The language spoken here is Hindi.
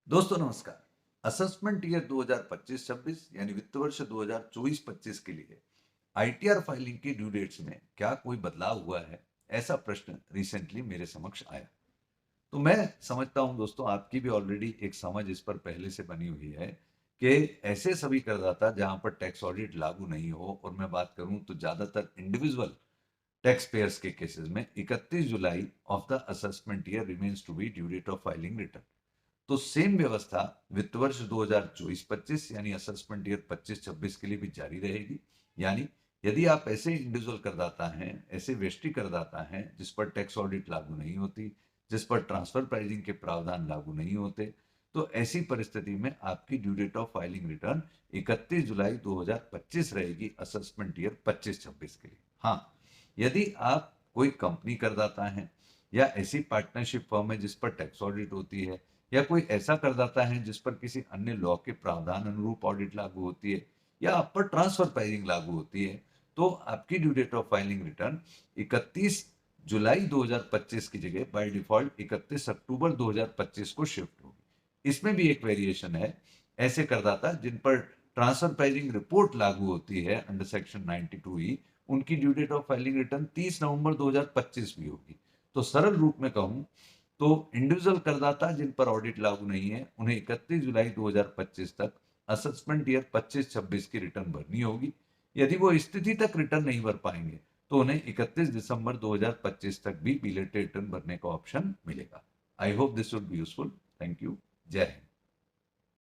दोस्तों नमस्कार। असेसमेंट ईयर 2025-26 यानी वित्त वर्ष 2024-25 के लिए आईटीआर फाइलिंग की ड्यू डेट्स में क्या कोई बदलाव हुआ है, ऐसा प्रश्न रिसेंटली मेरे समक्ष आया। तो मैं समझता हूं दोस्तों, आपकी भी ऑलरेडी एक समझ इस पर पहले से बनी हुई है कि ऐसे सभी करदाता जहां पर टैक्स ऑडिट लागू नहीं हो, और मैं बात करूं तो ज्यादातर इंडिविजुअल टैक्स पेयर्स के केसेस में 31 July of the assessment year remains to be due date of filing return. तो सेम व्यवस्था वित्त वर्ष 2024-25 यानी असेसमेंट ईयर 25-26 के लिए भी जारी रहेगी। यानी यदि आप ऐसे इंडिविजुअल करदाता हैं, ऐसे व्यष्टि करदाता हैं जिस पर टैक्स ऑडिट लागू नहीं होती, जिस पर ट्रांसफर प्राइसिंग के प्रावधान लागू नहीं होते, तो ऐसी परिस्थिति में आपकी due date of filing return 31 जुलाई 2025 रहेगी असेसमेंट ईयर 25-26 के लिए। हाँ, यदि आप कोई कंपनी करदाता हैं या ऐसी पार्टनरशिप फर्म है जिस पर टैक्स ऑडिट होती है, या कोई ऐसा करदाता है जिस पर किसी अन्य लॉ के प्रावधान अनुरूप ऑडिट लागू होती है, या आप पर ट्रांसफर प्राइसिंग लागू होती है, तो आपकी due date of filing return 31 जुलाई 2025 की जगह बाय डिफॉल्ट 31 अक्टूबर 2025 को शिफ्ट होगी। इसमें भी एक वेरिएशन है। ऐसे करदाता जिन पर ट्रांसफर प्राइसिंग रिपोर्ट लागू होती है अंडर सेक्शन 92E, उनकी due date of filing return 30 नवंबर 2025 भी होगी। तो सरल रूप में कहूं तो इंडिविजुअल करदाता जिन पर ऑडिट लागू नहीं है, उन्हें 31 जुलाई 2025 तक असेसमेंट ईयर 25-26 की रिटर्न भरनी होगी। यदि वो स्थिति तक रिटर्न नहीं भर पाएंगे तो उन्हें 31 दिसंबर 2025 तक भी बिलेटेड रिटर्न भरने का ऑप्शन मिलेगा। I hope this would be useful. Thank you. जय हिंद।